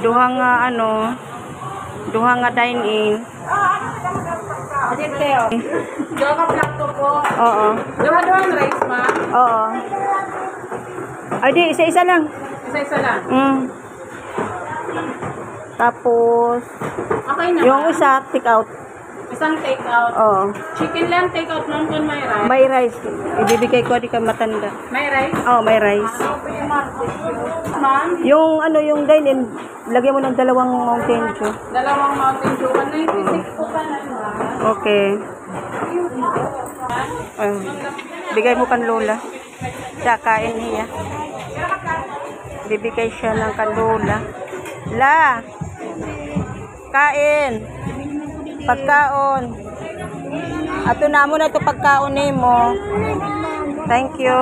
duha nga ano, duha nga dine-in. Duha ka plato po. Oo. Duha-duha ang rice, ma'am. Oo. Ay, di, isa-isa lang. Isa-isa lang. Tapos, Okay na. yung isa, take out. Isang take out. Oo. Chicken lang take out nun kung may rice. May rice. Ibibigay ko, di ka matanda. May rice? Oo, may rice. Ma'am? Yung ano, yung dine-in, lagyan mo ng dalawang Mountain Dew. Dalawang Mountain Dew. 196 po pa na, ma'am. Okay. Bigay mo kan Lola. Siya, kain niya. Bibigay siya ng kan Lola. La! Kain! Pagkaon! Ato na mo na ito pagkaon mo. Thank you.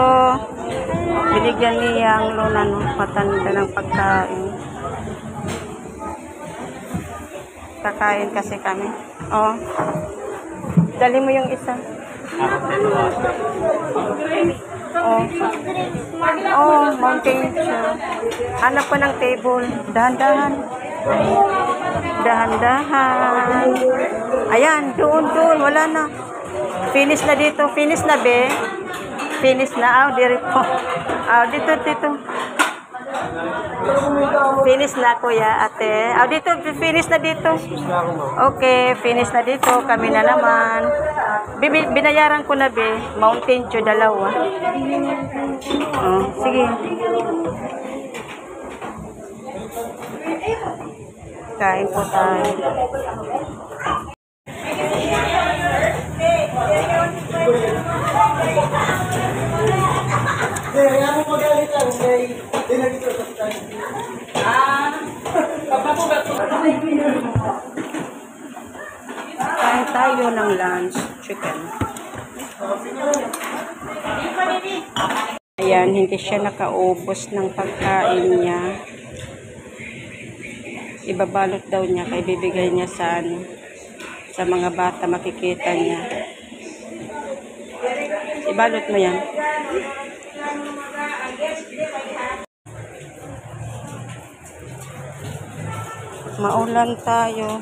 Binigyan niya ang Lola no, patanda ng pagkain. Kakain kasi kami. Oh. Dali mo yung isa. Oh. Oh, Mountain Dew. Hanap ko ng table. Dahan-dahan. Dahan-dahan. Ayan, doon. Wala na. Finish na dito. Finish na, be. Finish na. Dito. Dito. Finish na, kuya, ate. Dito. Finish na dito. Okay, finish na dito. Kami na naman. Binayaran ko na, be. Mountain Dew, 2. Oh, sige. Kain po tayo. Kain tayo ng lunch, chicken. Ayan, hindi siya nakaubos ng pagkain niya. Ibabalot daw niya, kaya bibigay niya sa ano, sa mga bata, makikita niya. Ibalot mo yan. Maulan tayo.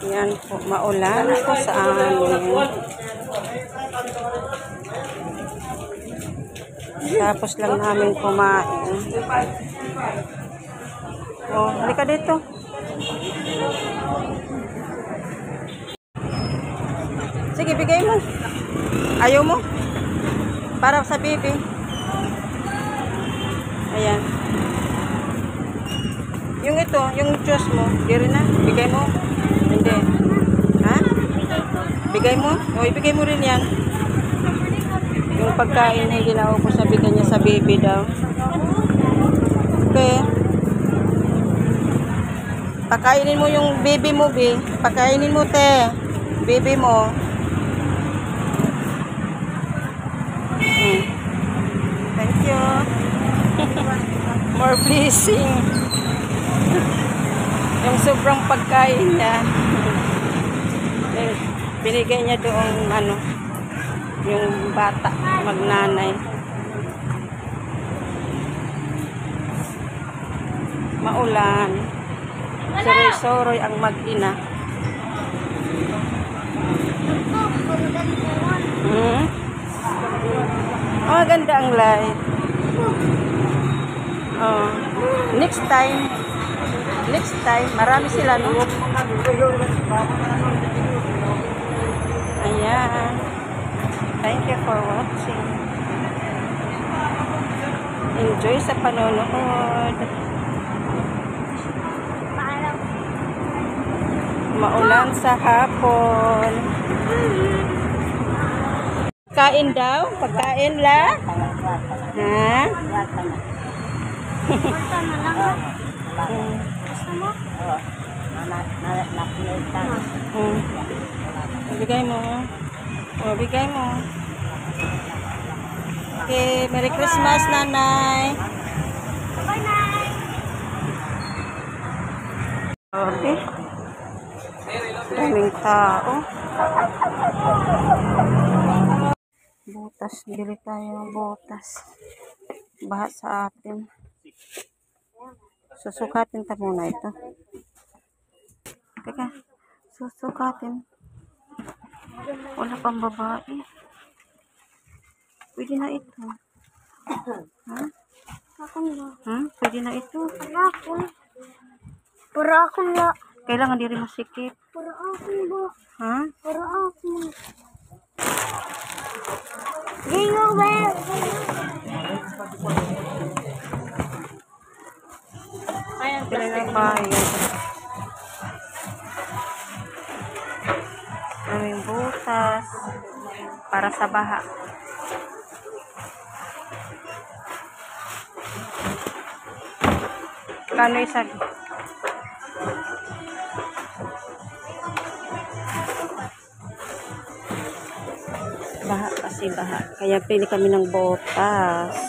Yan po, maulan po sa amin. Tapos lang namin kumain. Oh, halika dito. Sige, bigay mo. Ayaw mo? Para sa baby. Ayan. Yung ito, yung juice mo, di na. Bigay mo. Hindi. Ha? Bigay mo? O, ibigay mo rin yan. Yung pagkain na ginawa ko, sabi niya sa baby daw. Okay. Pakainin mo yung baby mo, be. Pakainin mo, te. Baby mo. Thank you. More blessing. Yung sobrang pagkain niya. Binigay niya doong ano, yung bata, magnanay. Maulan. Soroy-soroy ang mag-ina. Oh, ganda ang light. Oh. Next time, marami sila, no? Ayan. Thank you for watching. Enjoy sa panonood. Maulan sa hapon. Kain daw? Pagkain la? Ha? Bigay mo. O, bigay mo. Okay, Merry Christmas, nanay. Bye, nay. Okay. Daming tao. Butas, bili tayo ng butas. Baha sa atin. Susukatin ta muna ito. Teka, susukatin. Wala pang babae. Pwede na ito. Ha? Ako na. Pwede na ito. Para ako na. Kailangan di rin masikip. Para ako ba? Ha? Para ako. Gingo ba? Ayan, plastic bahay. Aming butas. Para sa baha. Kano isa? Baha kasi baha. Kaya pili kami ng botas.